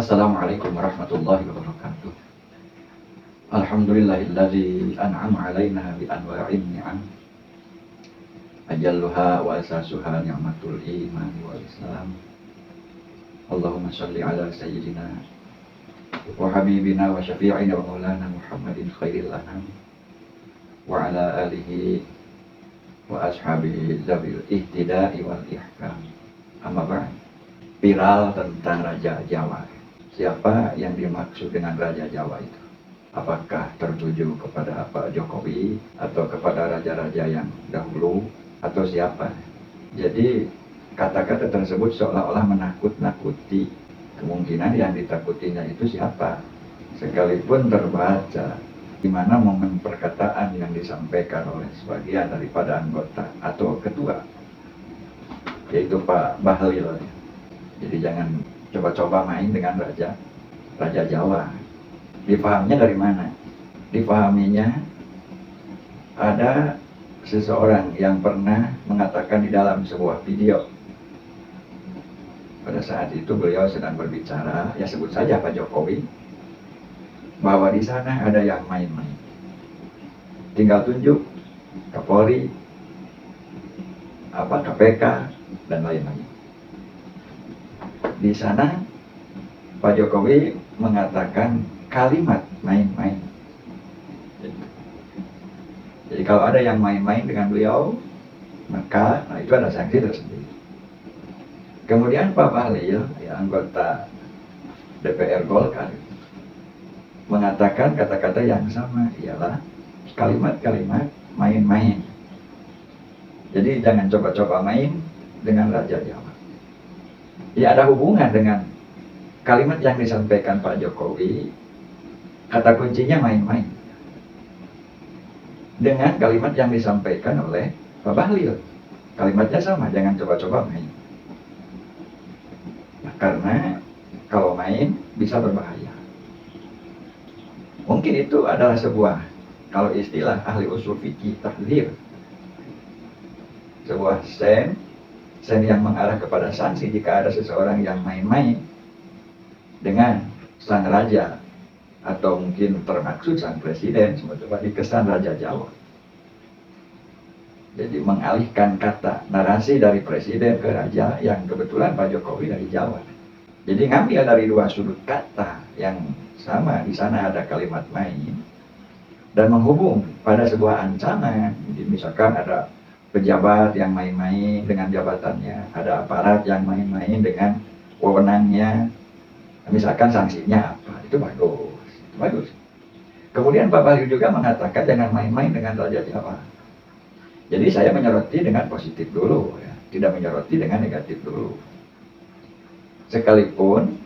Assalamualaikum warahmatullahi wabarakatuh. Alhamdulillahilladzi an'ama 'alaina bi anwa'in ni'am. Ajalluha wa asasuha ni'matul iman wal islam. Allahumma shalli ala sayyidina wa habibina wa syafi'ina wa maulana Muhammadin khairil anam wa ala alihi wa ashabihi zabil ihtida'i wal ihkam. Amma ba'd. Viral tentang Raja Jawa. Siapa yang dimaksud dengan Raja Jawa itu? Apakah tertuju kepada Pak Jokowi atau kepada raja-raja yang dahulu atau siapa? Jadi kata-kata tersebut seolah-olah menakut-nakuti. Kemungkinan yang ditakutinya itu siapa? Sekalipun terbaca di mana momen perkataan yang disampaikan oleh sebagian daripada anggota atau ketua, yaitu Pak Bahlil. Jadi jangan coba-coba main dengan Raja Jawa. Dipahamnya dari mana? Dipahaminya ada seseorang yang pernah mengatakan di dalam sebuah video. Pada saat itu beliau sedang berbicara, ya sebut saja Pak Jokowi, bahwa di sana ada yang main-main. Tinggal tunjuk Kapolri, KPK, dan lain-lain. Di sana Pak Jokowi mengatakan kalimat main-main. Jadi kalau ada yang main-main dengan beliau, maka itu ada sanksi tersendiri. Kemudian Pak Bahlil, anggota DPR Golkar, mengatakan kata-kata yang sama, ialah kalimat-kalimat main-main. Jadi jangan coba-coba main dengan Raja Jawa. Ya ada hubungan dengan kalimat yang disampaikan Pak Jokowi, kata kuncinya main-main, dengan kalimat yang disampaikan oleh Pak Bahlil. Kalimatnya sama, jangan coba-coba main. Nah, karena kalau main bisa berbahaya. Mungkin itu adalah sebuah, kalau istilah ahli usul fikih, tahdzir. Sebuah sen yang mengarah kepada sanksi jika ada seseorang yang main-main dengan sang raja atau mungkin termaksud sang presiden sebagai kesan Raja Jawa. Jadi mengalihkan kata narasi dari presiden ke raja, yang kebetulan Pak Jokowi dari Jawa. Jadi ngambil dari dua sudut kata yang sama, di sana ada kalimat main dan menghubung pada sebuah ancaman. Jadi misalkan ada pejabat yang main-main dengan jabatannya, ada aparat yang main-main dengan wewenangnya, misalkan sanksinya apa, itu bagus. Kemudian Pak Bahlil juga mengatakan jangan main-main dengan Raja Jawa. Jadi saya menyoroti dengan positif dulu, ya, tidak menyoroti dengan negatif dulu. Sekalipun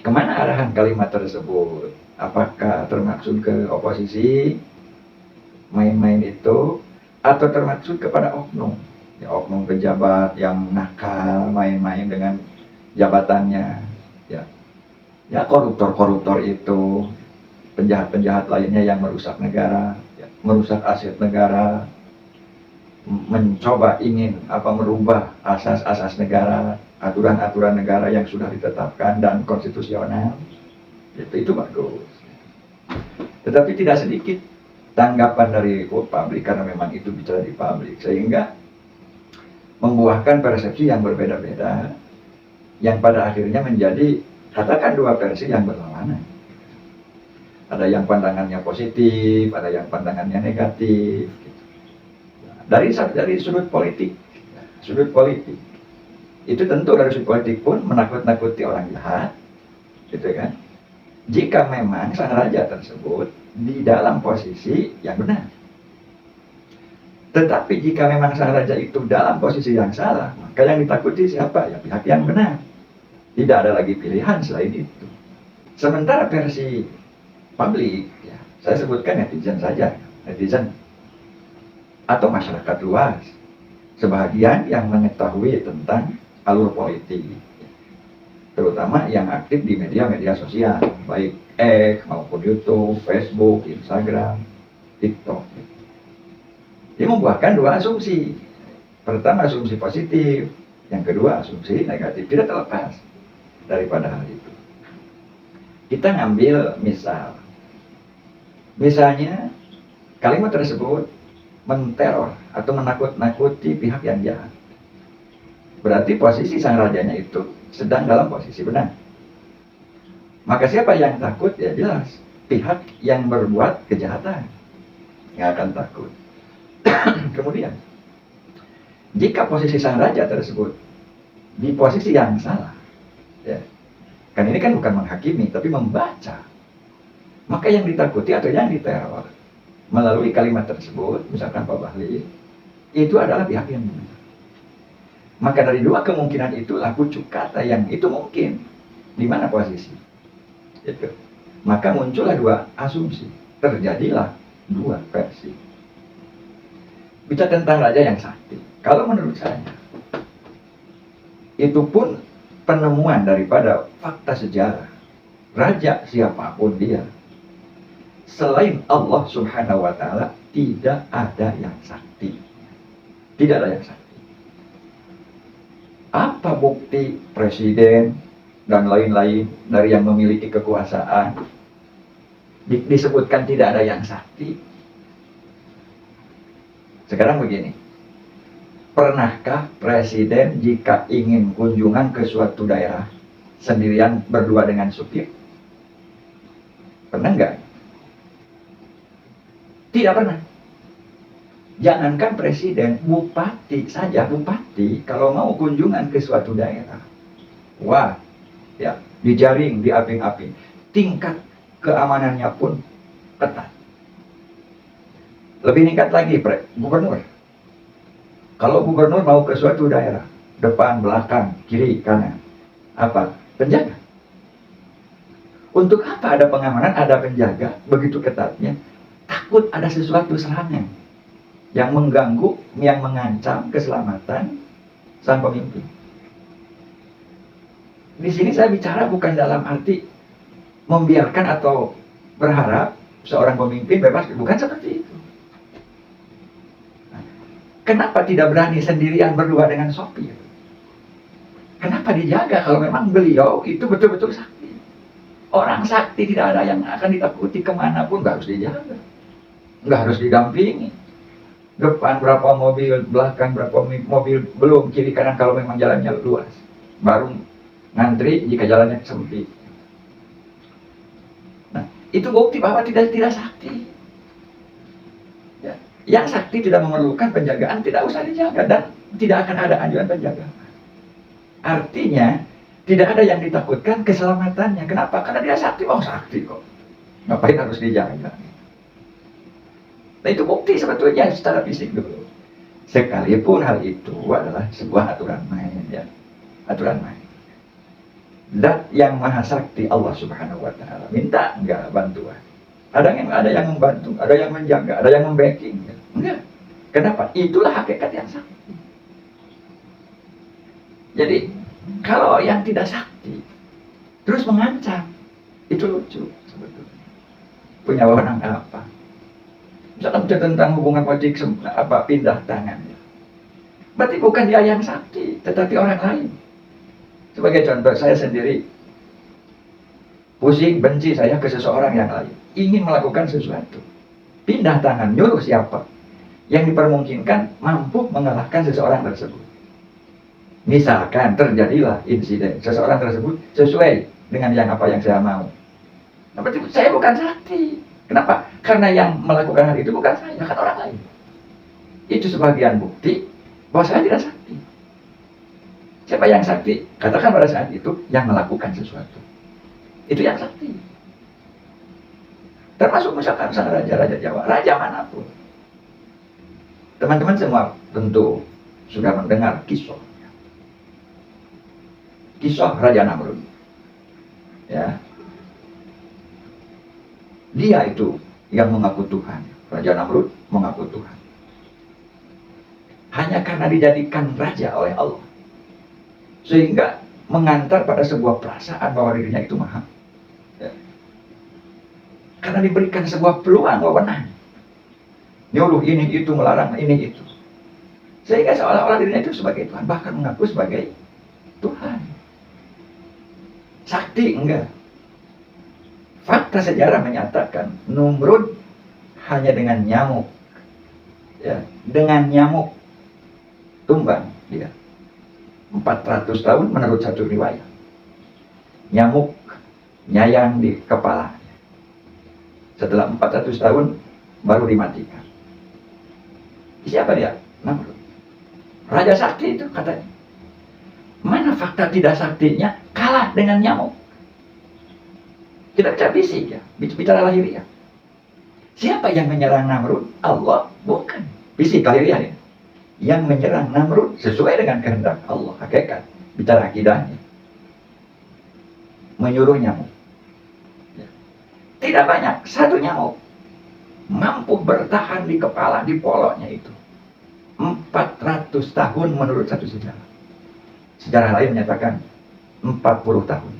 kemana arahan kalimat tersebut, apakah termaksud ke oposisi main-main itu, atau termaksud kepada oknum, ya, oknum pejabat yang nakal main-main dengan jabatannya, ya koruptor itu, penjahat-penjahat lainnya yang merusak negara, ya, merusak aset negara, mencoba ingin merubah asas-asas negara, aturan-aturan negara yang sudah ditetapkan dan konstitusional, itu bagus. Tetapi tidak sedikit tanggapan dari publik, karena memang itu bicara di publik, sehingga membuahkan persepsi yang berbeda-beda, yang pada akhirnya menjadi, katakan, dua versi yang berlawanan. Ada yang pandangannya positif, ada yang pandangannya negatif. Dari sudut politik, itu tentu dari sudut politik pun menakut-nakuti orang jahat, gitu kan? Jika memang sang raja tersebut di dalam posisi yang benar. Tetapi jika memang sang raja itu dalam posisi yang salah, maka yang ditakuti siapa? Ya pihak yang benar. Tidak ada lagi pilihan selain itu. Sementara versi publik, ya, saya sebutkan netizen saja, netizen atau masyarakat luas, sebagian yang mengetahui tentang alur politik, terutama yang aktif di media-media sosial, baik X maupun YouTube, Facebook, Instagram, TikTok. Dia membuahkan dua asumsi. Pertama asumsi positif, yang kedua asumsi negatif, tidak terlepas daripada hal itu. Kita ngambil misalnya kalimat tersebut menteror atau menakut-nakuti pihak yang jahat. Berarti posisi sang rajanya itu sedang dalam posisi benar. Maka siapa yang takut? Ya jelas pihak yang berbuat kejahatan yang akan takut. Kemudian, jika posisi sang raja tersebut di posisi yang salah, ya, kan ini kan bukan menghakimi, tapi membaca, maka yang ditakuti atau yang diteror melalui kalimat tersebut, misalkan Pak Bahli, itu adalah pihak yang benar. Maka dari dua kemungkinan itulah pucuk kata yang itu mungkin. Di mana posisi? Itu. Maka muncullah dua asumsi. Terjadilah dua versi. Bicara tentang raja yang sakti. Kalau menurut saya, itu pun penemuan daripada fakta sejarah. Raja siapapun dia, selain Allah Subhanahu wa Ta'ala, tidak ada yang sakti. Tidak ada yang sakti. Apa bukti presiden dan lain-lain dari yang memiliki kekuasaan disebutkan tidak ada yang sakti? Sekarang begini, pernahkah presiden jika ingin kunjungan ke suatu daerah sendirian berdua dengan supir? Pernah nggak? Tidak pernah. Jangankan presiden, bupati saja, bupati kalau mau kunjungan ke suatu daerah, wah, ya, dijaring, diaping-aping, tingkat keamanannya pun ketat. Lebih meningkat lagi, gubernur. Kalau gubernur mau ke suatu daerah, depan, belakang, kiri, kanan, apa? Penjaga. Untuk apa ada pengamanan, ada penjaga, begitu ketatnya? Takut ada sesuatu serangan yang mengganggu, yang mengancam keselamatan sang pemimpin. Di sini saya bicara bukan dalam arti membiarkan atau berharap seorang pemimpin bebas, bukan seperti itu. Kenapa tidak berani sendirian berdua dengan sopir? Kenapa dijaga kalau memang beliau itu betul-betul sakti? Orang sakti tidak ada yang akan ditakuti, kemanapun nggak harus dijaga, nggak harus didampingi. Depan berapa mobil, belakang berapa mobil, belum kiri kanan kalau memang jalannya luas, baru ngantri jika jalannya sempit. Nah, itu bukti bahwa tidak sakti. Ya. Yang sakti tidak memerlukan penjagaan, tidak usah dijaga, dan tidak akan ada anjuran penjagaan. Artinya tidak ada yang ditakutkan keselamatannya. Kenapa? Karena dia sakti. Oh, sakti kok, ngapain harus dijaga? Nah, itu bukti sebetulnya secara fisik dulu. Sekalipun hal itu adalah sebuah aturan main, ya, aturan main. Dan yang maha sakti Allah Subhanahu wa Ta'ala minta enggak bantuan. Ada yang membantu, ada yang menjaga, ada yang membacking. Enggak. Kenapa? Itulah hakikat yang sakti. Jadi kalau yang tidak sakti terus mengancam, itu lucu sebetulnya. Punya wewenang apa? Misalkan tentang hubungan politik pindah tangan. Berarti bukan dia yang sakti, tetapi orang lain. Sebagai contoh, saya sendiri pusing, benci saya ke seseorang yang lain, ingin melakukan sesuatu, pindah tangan, nyuruh siapa yang dipermungkinkan mampu mengalahkan seseorang tersebut. Misalkan terjadilah insiden, seseorang tersebut sesuai dengan apa yang saya mau. Nah, berarti saya bukan sakti. Kenapa? Karena yang melakukan hal itu bukan saya, kan orang lain. Itu sebagian bukti bahwa saya tidak sakti. Siapa yang sakti? Katakan pada saat itu yang melakukan sesuatu. Itu yang sakti. Termasuk misalkan sang raja-raja Jawa, raja manapun. Teman-teman semua tentu sudah mendengar kisah Raja Namrud. Ya. Dia itu yang mengaku Tuhan. Raja Namrud mengaku Tuhan. Hanya karena dijadikan raja oleh Allah, sehingga mengantar pada sebuah perasaan bahwa dirinya itu maha. Ya. Karena diberikan sebuah peluang wewenang. Nyuruh ini itu, melarang ini itu. Sehingga seolah-olah dirinya itu sebagai Tuhan, bahkan mengaku sebagai Tuhan. Sakti enggak. Fakta sejarah menyatakan Numrud hanya dengan nyamuk, ya, dengan nyamuk tumbang dia. 400 tahun menurut satu riwayat. Nyamuk nyayang di kepala. Setelah 400 tahun baru dimatikan. Siapa dia? Namrud. Raja sakti itu katanya. Mana fakta tidak saktinya kalah dengan nyamuk? Kita bicara fisik ya, bicara lahiriah. Siapa yang menyerang Namrud? Allah, bukan. Fisik lahiriah ya. Yang menyerang Namrud sesuai dengan kehendak Allah, hakikat. Bicara akidahnya. Menyuruh nyamuk. Ya. Tidak banyak, satu nyamuk mampu bertahan di kepala, di poloknya itu 400 tahun menurut satu sejarah. Sejarah lain menyatakan 40 tahun.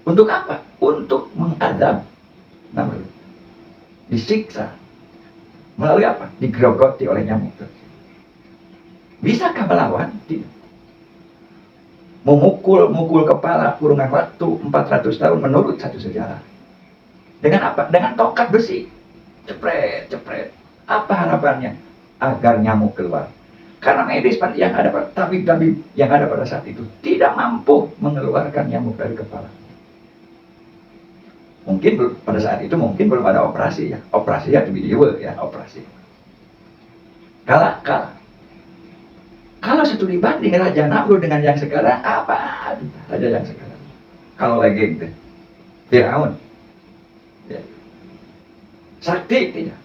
Untuk apa? Untuk mengadab Namrud. Disiksa. Melalui apa? Digerogoti oleh nyamuk. Bisakah melawan? Tidak. Memukul kepala kurungan waktu 400 tahun menurut satu sejarah. Dengan apa? Dengan tongkat besi. Cepret. Apa harapannya? Agar nyamuk keluar. Karena medis yang ada, tabib-tabib yang ada pada saat itu tidak mampu mengeluarkan nyamuk dari kepala. Mungkin pada saat itu mungkin belum ada operasi ya. Operasi ya video ya, operasi. Kalah. Kalau studi banding Raja Namrud dengan yang sekarang, apa raja yang sekarang? Kalau legenda Firaun, ya. Sakti tidak.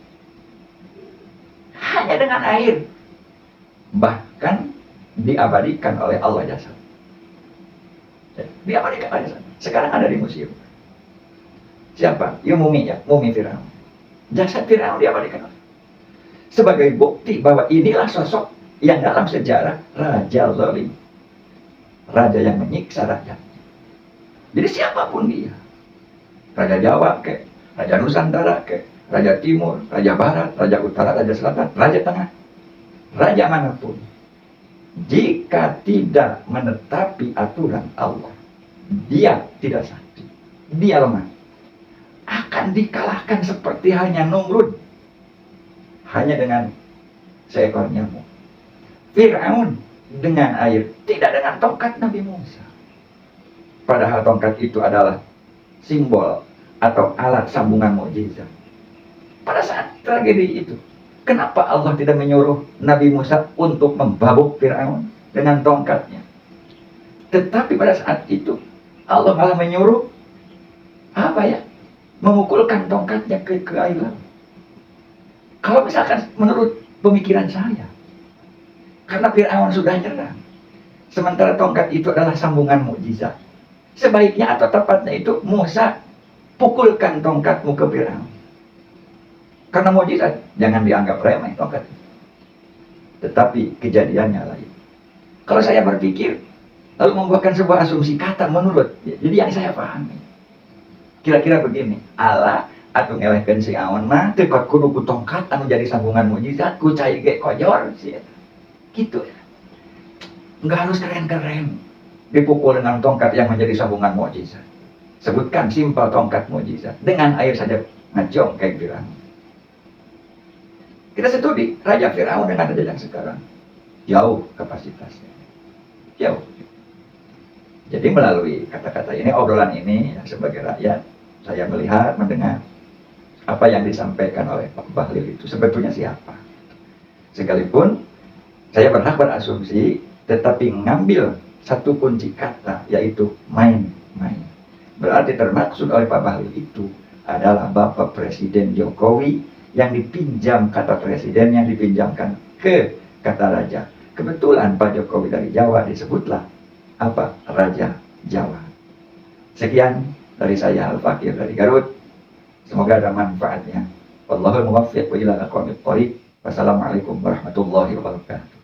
Hanya dengan air. Bahkan diabadikan oleh Allah jasad. Ya, diabadikan oleh jasad. Sekarang ada di museum. Siapa? Ya mumi Firaun. Jasad Firaun diabadikan. Sebagai bukti bahwa inilah sosok yang dalam sejarah Raja Zalim. Raja yang menyiksa rakyat. Jadi siapapun dia. Raja Jawa ke, Raja Nusantara ke, Raja Timur, Raja Barat, Raja Utara, Raja Selatan, Raja Tengah. Raja manapun. Jika tidak menetapi aturan Allah, dia tidak sakti. Dia lemah. Akan dikalahkan seperti halnya Numrud. Hanya dengan seekor nyamuk. Firaun dengan air, tidak dengan tongkat Nabi Musa. Padahal tongkat itu adalah simbol atau alat sambungan mukjizat. Pada saat tragedi itu, kenapa Allah tidak menyuruh Nabi Musa untuk membabuk Firaun dengan tongkatnya? Tetapi pada saat itu Allah malah menyuruh memukulkan tongkatnya ke air laut. Kalau misalkan menurut pemikiran saya, karena Firaun sudah nyerah, sementara tongkat itu adalah sambungan mukjizat, sebaiknya atau tepatnya itu Musa pukulkan tongkatmu ke Firaun. Karena mukjizat, jangan dianggap remeh tongkat. Tetapi kejadiannya lain. Kalau saya berpikir, lalu membuatkan sebuah asumsi kata menurut, jadi yang saya pahami, kira-kira begini, Allah atau ngelehkan si awan mah tekot kudu ku tongkat anu jadi sambungan mukjizat ku cai ge kojor sih. Gitu ya. Enggak harus keren-keren dipukul dengan tongkat yang menjadi sambungan mukjizat. Sebutkan simpel tongkat mukjizat dengan air saja ngajong kayak Firaun. Kita studi Raja Firaun dengan raja yang sekarang jauh kapasitasnya, jauh. Jadi melalui kata-kata ini, obrolan ini ya, sebagai rakyat saya melihat, mendengar apa yang disampaikan oleh Pak Bahlil itu sebetulnya siapa. Sekalipun saya berhak berasumsi, tetapi mengambil satu kunci kata, yaitu main. Berarti termaksud oleh Pak Bahlil itu adalah Bapak Presiden Jokowi yang dipinjam kata presiden, yang dipinjamkan ke kata raja. Kebetulan Pak Jokowi dari Jawa disebutlah Raja Jawa. Sekian dari saya Al-Fakir dari Garut. Semoga ada manfaatnya. Wallahul muwaffiq ila aqwamit thoriq. Wassalamualaikum warahmatullahi wabarakatuh.